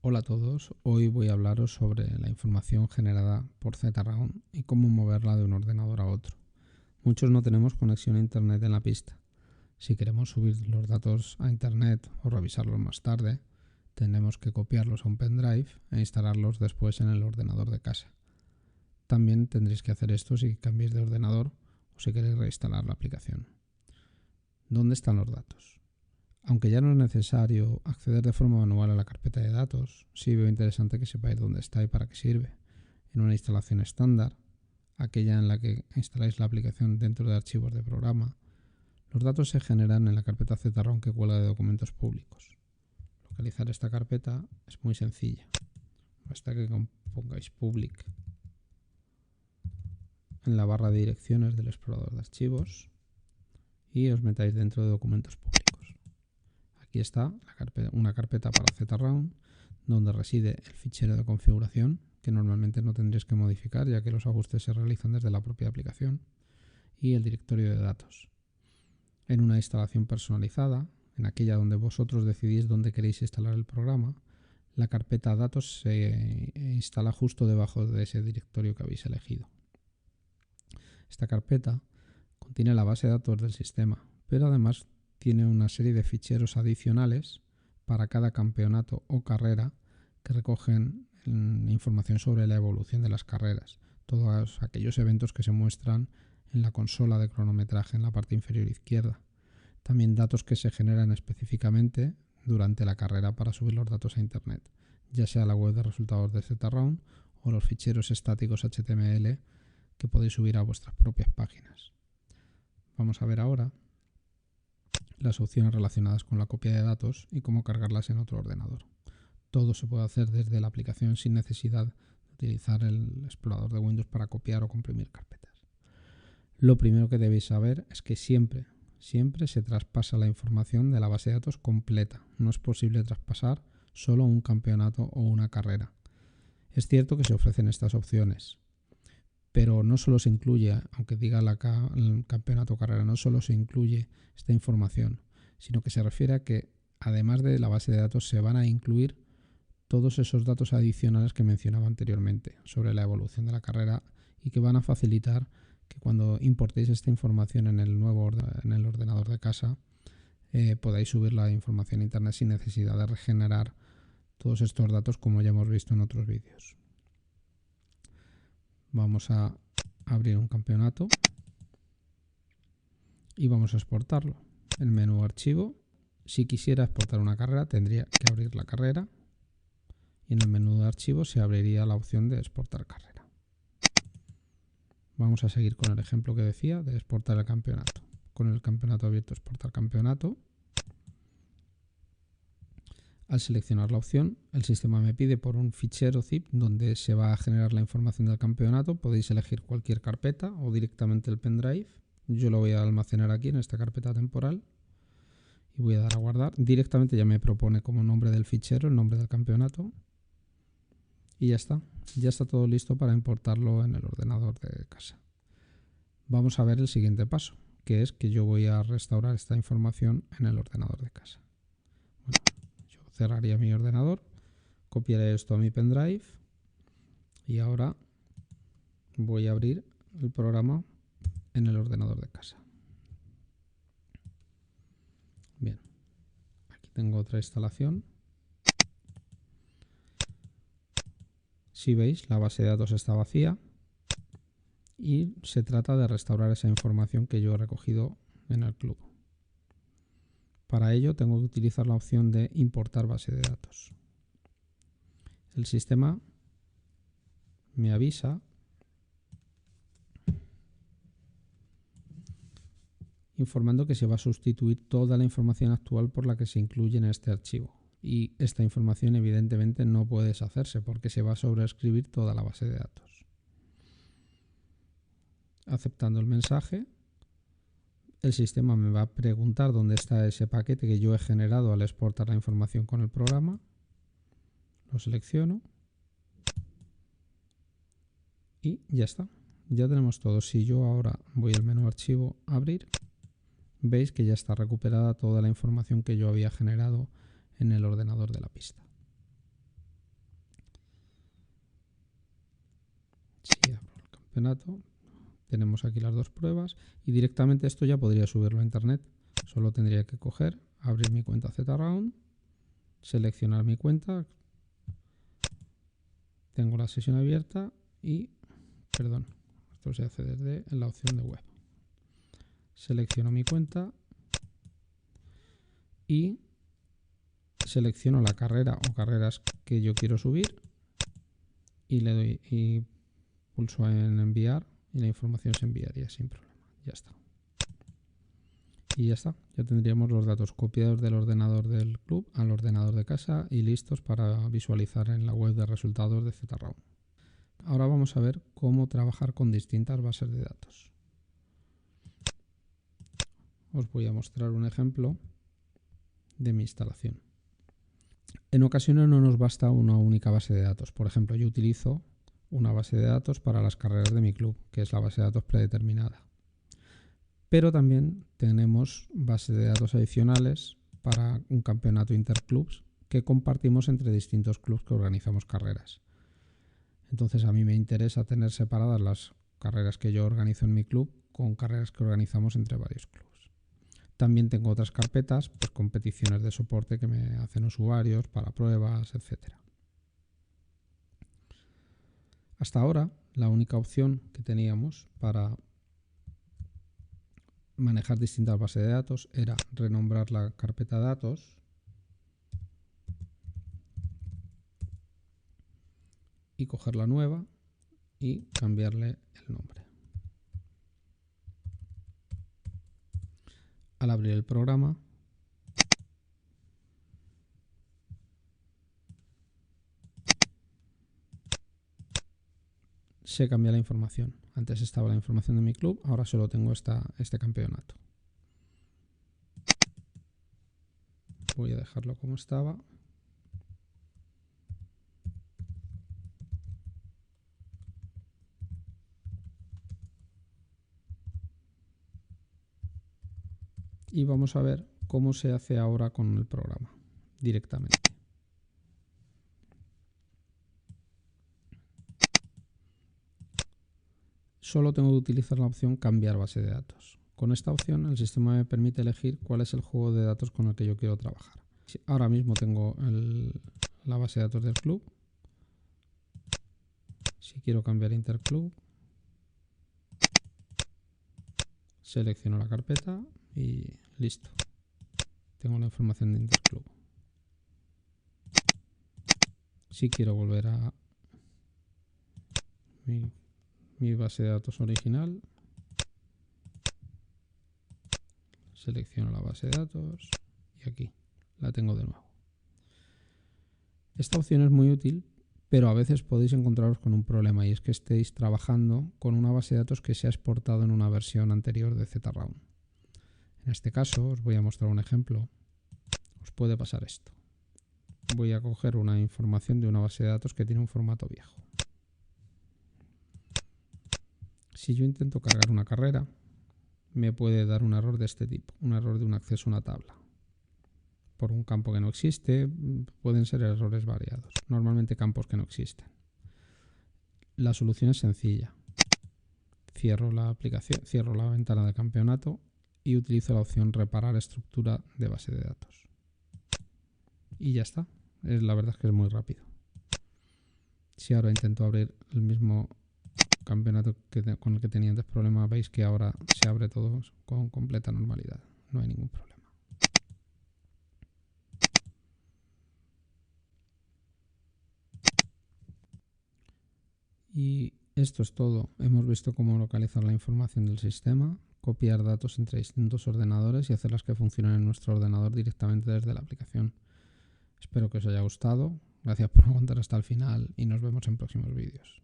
Hola a todos, hoy voy a hablaros sobre la información generada por ZRound y cómo moverla de un ordenador a otro. Muchos no tenemos conexión a internet en la pista. Si queremos subir los datos a internet o revisarlos más tarde, tenemos que copiarlos a un pendrive e instalarlos después en el ordenador de casa. También tendréis que hacer esto si cambiáis de ordenador o si queréis reinstalar la aplicación. ¿Dónde están los datos? Aunque ya no es necesario acceder de forma manual a la carpeta de datos, sí veo interesante que sepáis dónde está y para qué sirve. En una instalación estándar, aquella en la que instaláis la aplicación dentro de archivos de programa, los datos se generan en la carpeta ZROM que cuelga de documentos públicos. Localizar esta carpeta es muy sencilla. Basta que pongáis public en la barra de direcciones del explorador de archivos y os metáis dentro de documentos públicos. Aquí está una carpeta para ZRound donde reside el fichero de configuración, que normalmente no tendréis que modificar ya que los ajustes se realizan desde la propia aplicación, y el directorio de datos. En una instalación personalizada, en aquella donde vosotros decidís dónde queréis instalar el programa, la carpeta datos se instala justo debajo de ese directorio que habéis elegido. Esta carpeta contiene la base de datos del sistema, pero además tiene una serie de ficheros adicionales para cada campeonato o carrera que recogen información sobre la evolución de las carreras, todos aquellos eventos que se muestran en la consola de cronometraje en la parte inferior izquierda. También datos que se generan específicamente durante la carrera para subir los datos a internet, ya sea la web de resultados de ZRound o los ficheros estáticos HTML que podéis subir a vuestras propias páginas. Vamos a ver ahora las opciones relacionadas con la copia de datos y cómo cargarlas en otro ordenador. Todo se puede hacer desde la aplicación sin necesidad de utilizar el explorador de Windows para copiar o comprimir carpetas. Lo primero que debéis saber es que siempre se traspasa la información de la base de datos completa. No es posible traspasar solo un campeonato o una carrera. Es cierto que se ofrecen estas opciones, pero no solo se incluye, aunque diga el campeonato o carrera, no solo se incluye esta información, sino que se refiere a que además de la base de datos se van a incluir todos esos datos adicionales que mencionaba anteriormente sobre la evolución de la carrera y que van a facilitar que cuando importéis esta información en el ordenador de casa podáis subir la información a internet sin necesidad de regenerar todos estos datos como ya hemos visto en otros vídeos. Vamos a abrir un campeonato y vamos a exportarlo. El menú archivo, si quisiera exportar una carrera tendría que abrir la carrera y en el menú de archivos se abriría la opción de exportar carrera. Vamos a seguir con el ejemplo que decía de exportar el campeonato. Con el campeonato abierto, exportar campeonato. Al seleccionar la opción, el sistema me pide por un fichero zip donde se va a generar la información del campeonato. Podéis elegir cualquier carpeta o directamente el pendrive. Yo lo voy a almacenar aquí en esta carpeta temporal y voy a dar a guardar. Directamente ya me propone como nombre del fichero el nombre del campeonato y ya está todo listo para importarlo en el ordenador de casa. Vamos a ver el siguiente paso, que es que yo voy a restaurar esta información en el ordenador de casa. Bueno, yo cerraría mi ordenador, copiaré esto a mi pendrive y ahora voy a abrir el programa en el ordenador de casa. Bien, aquí tengo otra instalación. Si veis, la base de datos está vacía y se trata de restaurar esa información que yo he recogido en el club. Para ello tengo que utilizar la opción de importar base de datos. El sistema me avisa informando que se va a sustituir toda la información actual por la que se incluye en este archivo. Y esta información evidentemente no puede deshacerse porque se va a sobreescribir toda la base de datos. Aceptando el mensaje, el sistema me va a preguntar dónde está ese paquete que yo he generado al exportar la información con el programa. Lo selecciono y ya está. Ya tenemos todo. Si yo ahora voy al menú archivo, abrir, veis que ya está recuperada toda la información que yo había generado en el ordenador de la pista. Si abro el campeonato, tenemos aquí las dos pruebas y directamente esto ya podría subirlo a internet. Solo tendría que coger, abrir mi cuenta ZRound, seleccionar mi cuenta, tengo la sesión abierta y, perdón, esto se hace desde la opción de web. Selecciono mi cuenta y selecciono la carrera o carreras que yo quiero subir y le doy y pulso en enviar y la información se enviaría sin problema. Ya está. Y ya está. Ya tendríamos los datos copiados del ordenador del club al ordenador de casa y listos para visualizar en la web de resultados de ZRound. Ahora vamos a ver cómo trabajar con distintas bases de datos. Os voy a mostrar un ejemplo de mi instalación. En ocasiones no nos basta una única base de datos. Por ejemplo, yo utilizo una base de datos para las carreras de mi club, que es la base de datos predeterminada. Pero también tenemos bases de datos adicionales para un campeonato interclubs que compartimos entre distintos clubes que organizamos carreras. Entonces a mí me interesa tener separadas las carreras que yo organizo en mi club con carreras que organizamos entre varios clubes. También tengo otras carpetas, pues con peticiones de soporte que me hacen usuarios para pruebas, etc. Hasta ahora, la única opción que teníamos para manejar distintas bases de datos era renombrar la carpeta datos y coger la nueva y cambiarle el nombre. Al abrir el programa, se cambia la información. Antes estaba la información de mi club, ahora solo tengo este campeonato. Voy a dejarlo como estaba. Y vamos a ver cómo se hace ahora con el programa directamente. Solo tengo que utilizar la opción cambiar base de datos. Con esta opción el sistema me permite elegir cuál es el juego de datos con el que yo quiero trabajar. Ahora mismo tengo la base de datos del club. Si quiero cambiar interclub, selecciono la carpeta y listo. Tengo la información de interclub. Si quiero volver a mi base de datos original, selecciono la base de datos y aquí la tengo de nuevo. Esta opción es muy útil, pero a veces podéis encontraros con un problema y es que estéis trabajando con una base de datos que se ha exportado en una versión anterior de ZRound. En este caso os voy a mostrar un ejemplo. Os puede pasar esto. Voy a coger una información de una base de datos que tiene un formato viejo. Si yo intento cargar una carrera, me puede dar un error de este tipo, un error de un acceso a una tabla. Por un campo que no existe, pueden ser errores variados, normalmente campos que no existen. La solución es sencilla. Cierro la aplicación, cierro la ventana de campeonato y utilizo la opción reparar estructura de base de datos. Y ya está. La verdad es que es muy rápido. Si ahora intento abrir el mismo campeonato con el que tenía antes problema, veis que ahora se abre todo con completa normalidad. No hay ningún problema. Y esto es todo. Hemos visto cómo localizar la información del sistema, copiar datos entre distintos ordenadores y hacerlas que funcionen en nuestro ordenador directamente desde la aplicación. Espero que os haya gustado. Gracias por aguantar hasta el final y nos vemos en próximos vídeos.